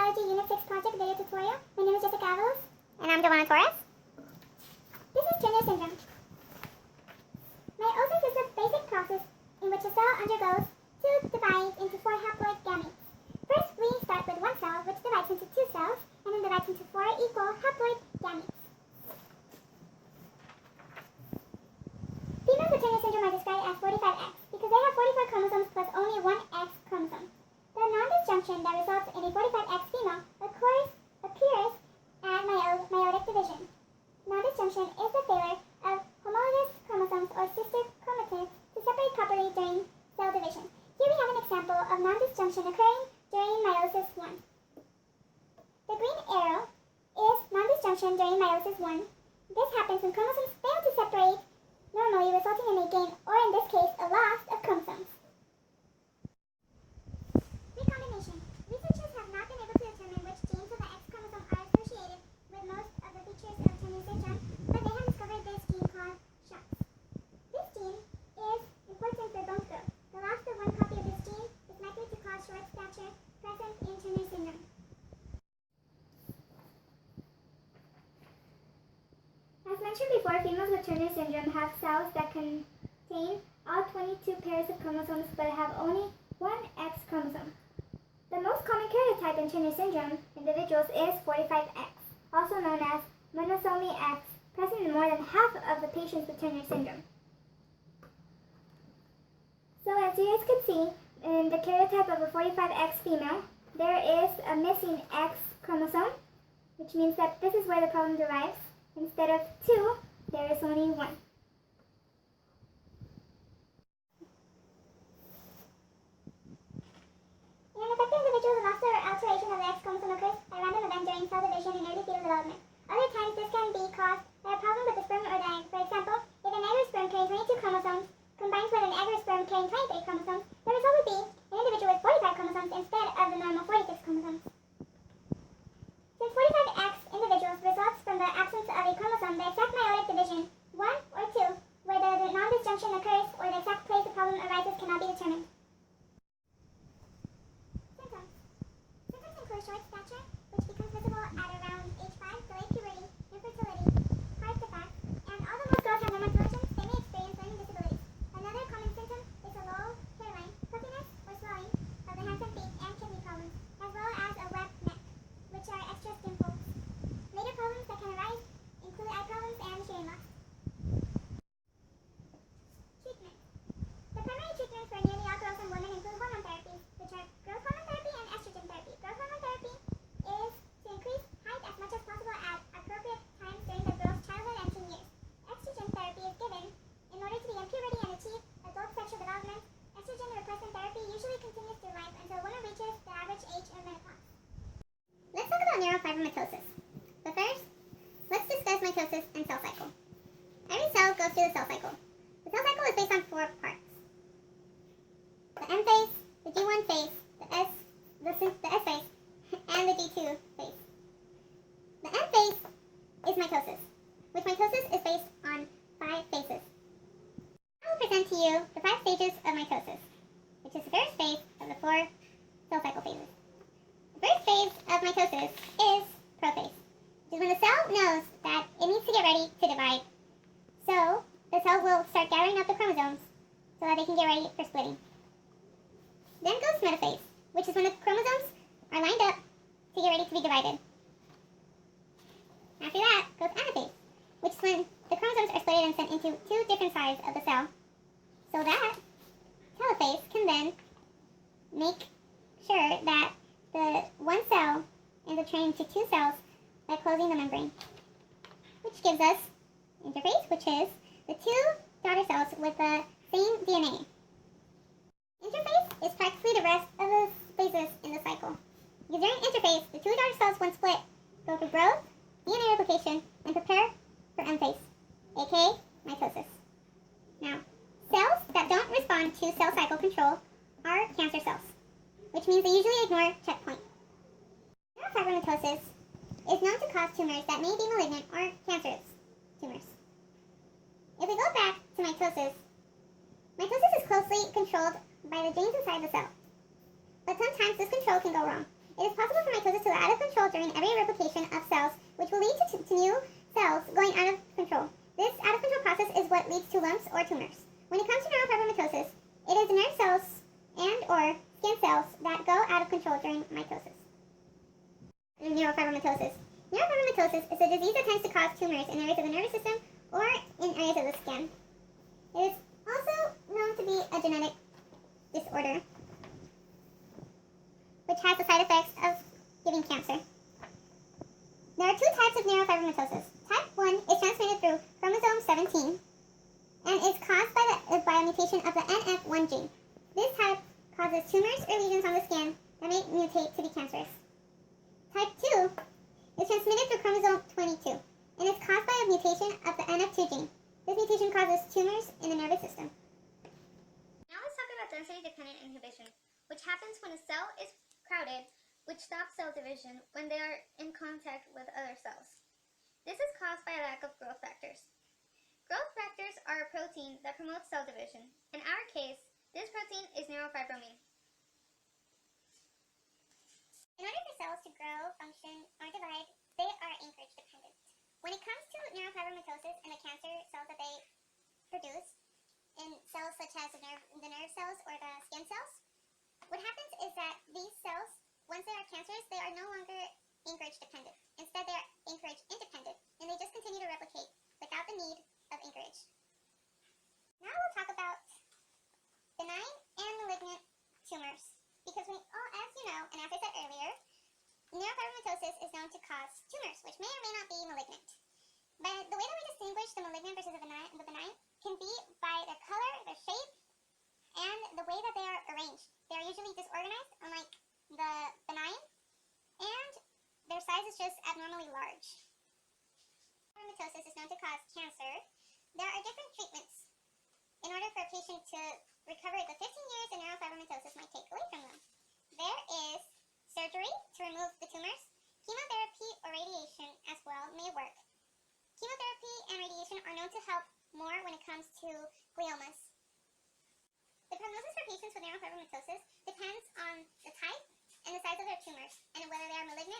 Biology Unit 6 project video tutorial. My name is Jessica Avalos. And I'm Giovanna Torres. This is Turner syndrome. Meiosis is a basic process in which a cell undergoes two divides into four haploid gametes. First, we start with one cell, which divides into two cells, and then divides into four equal haploid gametes. Females with Turner syndrome are described as 45X because they have 44 chromosomes plus only one X chromosome. The non-disjunction that results in a 45X female appears at meiotic division. Non-disjunction is the failure of homologous chromosomes or sister chromatids to separate properly during cell division. Here we have an example of non-disjunction occurring during meiosis 1. The green arrow is non-disjunction during meiosis 1. This happens when chromosomes fail to separate normally, resulting in a gain, or in this case, a loss of chromosomes. Recombination. Researchers have not been able to determine which genes of the X chromosome are associated with most of the features of Turner syndrome, but they have discovered this gene called SHOX. This gene is important for bone growth. The loss of one copy of this gene is likely to cause short stature present in Turner syndrome. As mentioned before, females with Turner syndrome have cells that contain all 22 pairs of chromosomes but have only one X chromosome. The most common karyotype in Turner syndrome individuals is 45X, also known as monosomy X, present in more than half of the patients with Turner syndrome. So as you guys can see, in the karyotype of a 45X female, there is a missing X chromosome, which means that this is where the problem derives. Instead of 2, there is only 1. In an affected individual, the loss or alteration of the X chromosome occurs by random event during cell division in early fetal development. Other times, this can be caused by a problem with the sperm or the egg. For example, if an egg or sperm carrying 22 chromosomes combines with an egg or sperm carrying 28 chromosomes, the result would be an individual with 45 chromosomes instead of the normal 46 chromosomes. Since 45X individuals results from the absence of a chromosome, the exact meiotic division, 1 or 2, where the non-disjunction occurs or the exact place the problem arises cannot be determined. Symptoms. Symptoms include short stature, which becomes visible at around age 5, delayed puberty, infertility, heart defects, and although most girls have normal intelligence, they may experience learning disabilities. Another common symptom is a low hairline, puffiness or swelling of the hands and feet, and kidney problems, as well as a webbed neck, which are extra skin folds. Later problems that can arise include eye problems and hearing loss. Treatment. The primary treatment for nearly all girls and women include hormone therapies, which are growth hormone therapy and estrogen therapy. Growth hormone therapy is to increase height as much as possible at appropriate times during the girl's childhood and teen years. Estrogen therapy is given in order to begin puberty and achieve adult sexual development. Estrogen replacement therapy usually continues through life until one reaches the average age of menopause. Let's talk about neurofibromatosis. But first, let's discuss mitosis and cell cycle. Every cell goes through the cell cycle. The cell cycle is based on 4 parts. The M phase, the G1 phase, the S phase, and the G2 phase. The M phase is mitosis, which mitosis is based on 5 phases. I will present to you the 5 stages of mitosis, which is the first phase of the 4 cell cycle phases. The first phase of mitosis is prophase, which is when the cell knows that it needs to get ready to divide. So, the cell will start gathering up the chromosomes so that they can get ready for splitting. Then goes metaphase, which is when the chromosomes are lined up to get ready to be divided. After that goes anaphase, which is when the chromosomes are split and sent into 2 different sides of the cell, so that telophase can then make sure that the one cell ends up turning into 2 cells by closing the membrane, which gives us interphase, which is the 2 daughter cells with the same DNA. Interphase is practically the rest of the phases in the cycle. Because during interphase, the 2 daughter cells, when split, go through growth, DNA replication, and prepare for M phase, aka mitosis. Now, cells that don't respond to cell cycle control are cancer cells, which means they usually ignore checkpoint. Neurofibromatosis is known to cause tumors that may be malignant or cancerous tumors. If we go back to mitosis, mitosis is closely controlled by the genes inside the cell. But sometimes this control can go wrong. It is possible for mitosis to go out of control during every replication of cells, which will lead to new cells going out of control. This out of control process is what leads to lumps or tumors. When it comes to neurofibromatosis, it is nerve cells and or skin cells that go out of control during mitosis. Neurofibromatosis. Neurofibromatosis is a disease that tends to cause tumors in areas of the nervous system or in areas of the skin. It is also known to be a genetic disorder, which has the side effects of giving cancer. There are two types of neurofibromatosis. Type 1 is transmitted through chromosome 17 and is caused by a mutation of the NF1 gene. This type causes tumors or lesions on the skin that may mutate to be cancerous. Type 2 is transmitted through chromosome 22 and is caused by a mutation of the NF2 gene. This mutation causes tumors in the nervous system. Now let's talk about density-dependent inhibition, which happens when a cell is crowded, which stops cell division when they are in contact with other cells. This is caused by a lack of growth factors. Growth factors are a protein that promotes cell division. In our case, this protein is neurofibromin. In order for cells to grow, function, or divide, they are anchorage dependent. When it comes to neurofibromatosis and the cancer cells that they produce, in cells such as the nerve cells or the skin cells, what happens is that these cells, once they are cancerous, they are no longer anchorage dependent. Instead, they are anchorage independent, and they just continue to replicate without the need of anchorage. Now we'll talk about benign and malignant tumors. Because as you know, and as I said earlier, neurofibromatosis is known to cause tumors, which may or may not be malignant. But the way that we distinguish the malignant versus the benign can be by their color, their shape, and the way that they are arranged. They are usually disorganized, unlike the benign, and their size is just abnormally large. Neurofibromatosis is known to cause cancer. There are different treatments in order for a patient to recover the 15 years that neurofibromatosis might take away from them. There is surgery to remove the tumors. Chemotherapy or radiation as well may work. Chemotherapy and radiation are known to help more when it comes to gliomas. The prognosis for patients with neurofibromatosis depends on the type and the size of their tumors and whether they are malignant